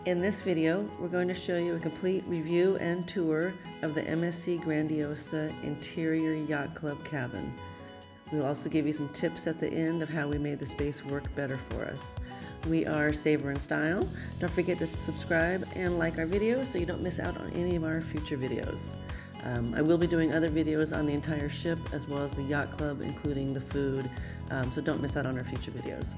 In this video, we're going to show you a complete review and tour of the MSC Grandiosa Interior Yacht Club cabin. We'll also give you some tips at the end of how we made the space work better for us. We are Savor in Style. Don't forget to subscribe and like our videos so you don't miss out on any of our future videos. I will be doing other videos on the entire ship as well as the Yacht Club, including the food, so don't miss out on our future videos.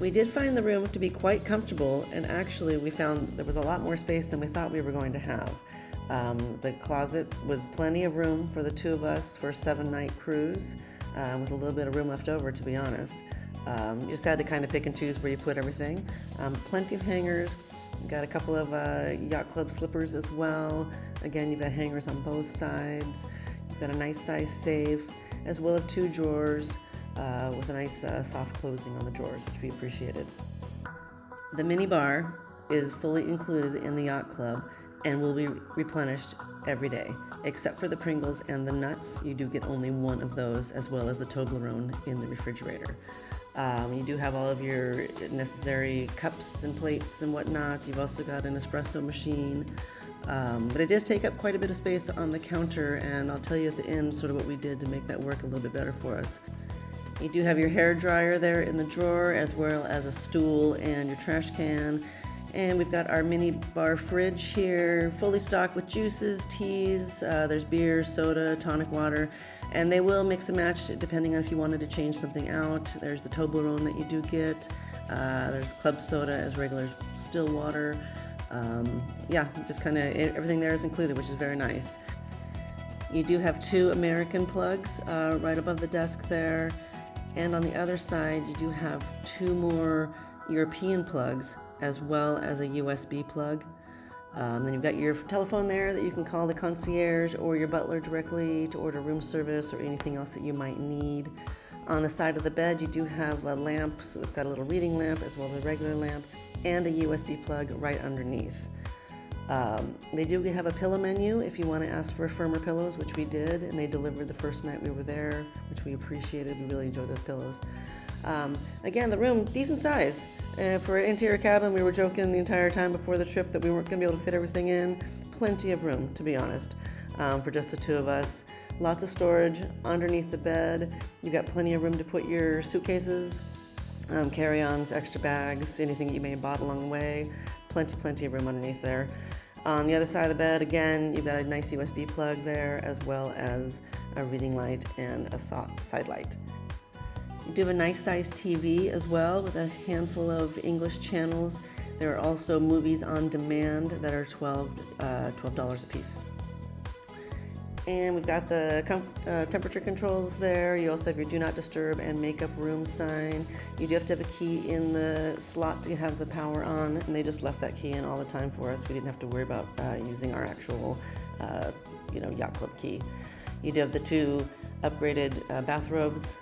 We did find the room to be quite comfortable, and actually we found there was a lot more space than we thought we were going to have. The closet was plenty of room for the two of us for a 7-night cruise, with a little bit of room left over, to be honest. You just had to kind of pick and choose where you put everything. Plenty of hangers. You've got a couple of Yacht Club slippers as well. Again, you've got hangers on both sides. You've got a nice size safe, as well as 2 drawers. With a nice soft closing on the drawers, which we appreciated. The mini bar is fully included in the Yacht Club and will be replenished every day, except for the Pringles and the nuts. You do get only one of those, as well as the Toblerone in the refrigerator. You do have all of your necessary cups and plates and whatnot. You've also got an espresso machine. But it does take up quite a bit of space on the counter, and I'll tell you at the end sort of what we did to make that work a little bit better for us. You do have your hair dryer there in the drawer, as well as a stool and your trash can. And we've got our mini bar fridge here, fully stocked with juices, teas, there's beer, soda, tonic water, and they will mix and match depending on if you wanted to change something out. There's the Toblerone that you do get. There's club soda as regular still water. Yeah, just kind of everything there is included, which is very nice. You do have 2 American plugs right above the desk there. And on the other side, you do have 2 more European plugs, as well as a USB plug. Then you've got your telephone there that you can call the concierge or your butler directly to order room service or anything else that you might need. On the side of the bed, you do have a lamp, so it's got a little reading lamp as well as a regular lamp, and a USB plug right underneath. They do have a pillow menu if you want to ask for firmer pillows, which we did, and they delivered the first night we were there, which we appreciated. We really enjoyed those pillows. Again, the room, decent size. For an interior cabin, we were joking the entire time before the trip that we weren't going to be able to fit everything in. Plenty of room, to be honest, for just the 2 of us. Lots of storage underneath the bed. You've got plenty of room to put your suitcases, carry-ons, extra bags, anything that you may have bought along the way. Plenty of room underneath there. On the other side of the bed, again, you've got a nice USB plug there, as well as a reading light and a side light. You do have a nice sized TV as well, with a handful of English channels. There are also movies on demand that are $12 a piece. And we've got the temperature controls there. You also have your do not disturb and makeup room sign. You do have to have a key in the slot to have the power on, and they just left that key in all the time for us. We didn't have to worry about using our actual Yacht Club key. You do have the 2 upgraded bathrobes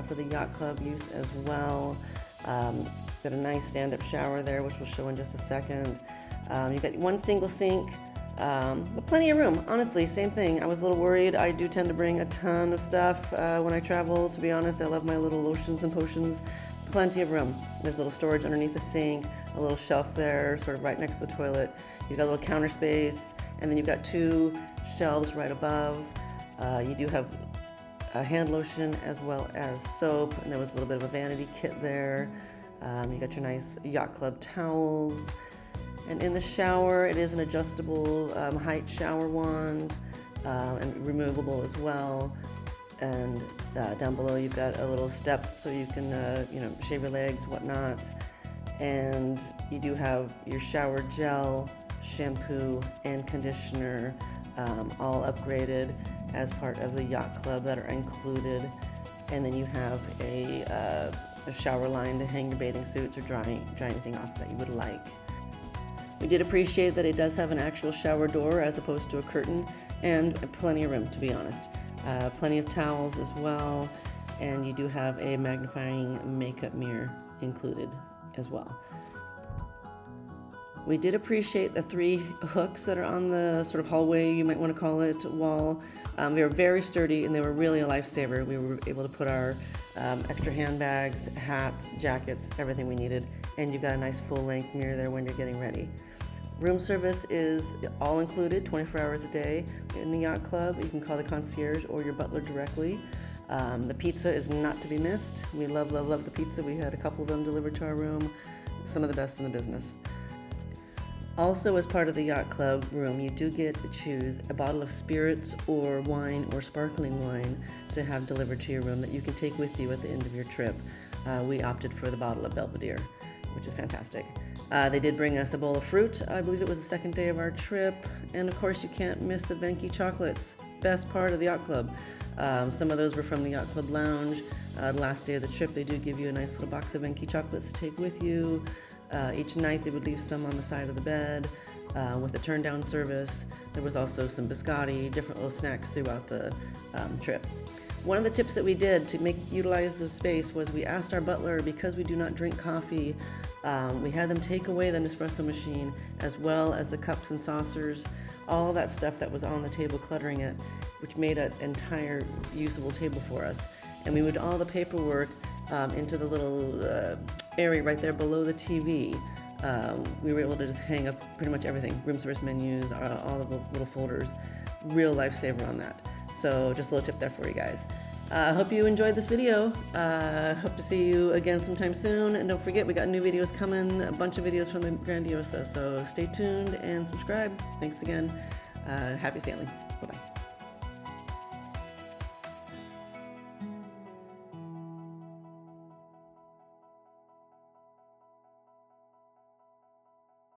for the Yacht Club use as well. Got a nice stand-up shower there, which we'll show in just a second. You've got 1 single sink. But plenty of room, honestly, same thing. I was a little worried. I do tend to bring a ton of stuff when I travel, to be honest. I love my little lotions and potions. Plenty of room. There's a little storage underneath the sink, a little shelf there, sort of right next to the toilet. You've got a little counter space, and then you've got 2 shelves right above. You do have a hand lotion as well as soap, and there was a little bit of a vanity kit there. You got your nice Yacht Club towels. And in the shower, it is an adjustable height shower wand and removable as well. And down below, you've got a little step so you can, shave your legs, whatnot. And you do have your shower gel, shampoo, and conditioner, all upgraded as part of the Yacht Club that are included. And then you have a shower line to hang your bathing suits or dry anything off that you would like. We did appreciate that it does have an actual shower door as opposed to a curtain, and plenty of room, to be honest. Plenty of towels as well, and you do have a magnifying makeup mirror included as well. We did appreciate the 3 hooks that are on the sort of hallway, you might want to call it, wall. They were very sturdy and they were really a lifesaver. We were able to put our extra handbags, hats, jackets, everything we needed and you've got a nice full-length mirror there when you're getting ready. Room service is all included, 24 hours a day in the Yacht Club. You can call the concierge or your butler directly. The pizza is not to be missed. We love, love, love the pizza. We had a couple of them delivered to our room, some of the best in the business. Also, as part of the Yacht Club room, you do get to choose a bottle of spirits or wine or sparkling wine to have delivered to your room that you can take with you at the end of your trip. We opted for the bottle of Belvedere, which is fantastic. They did bring us a bowl of fruit. I believe it was the second day of our trip. And of course, you can't miss the Venki chocolates. Best part of the Yacht Club. Some of those were from the Yacht Club lounge. The last day of the trip, they do give you a nice little box of Venki chocolates to take with you. Each night they would leave some on the side of the bed with a turn down service. There was also some biscotti, different little snacks throughout the trip. One of the tips that we did to utilize the space was we asked our butler, because we do not drink coffee, we had them take away the Nespresso machine as well as the cups and saucers, all of that stuff that was on the table cluttering it, which made an entire usable table for us. And we moved all the paperwork into the little area right there below the TV. We were able to just hang up pretty much everything, room service menus, all of the little folders. Real lifesaver on that. So just a little tip there for you guys. Hope you enjoyed this video. Hope to see you again sometime soon. And don't forget, we got new videos coming, a bunch of videos from the Grandiosa. So stay tuned and subscribe. Thanks again. Happy sailing. Bye-bye.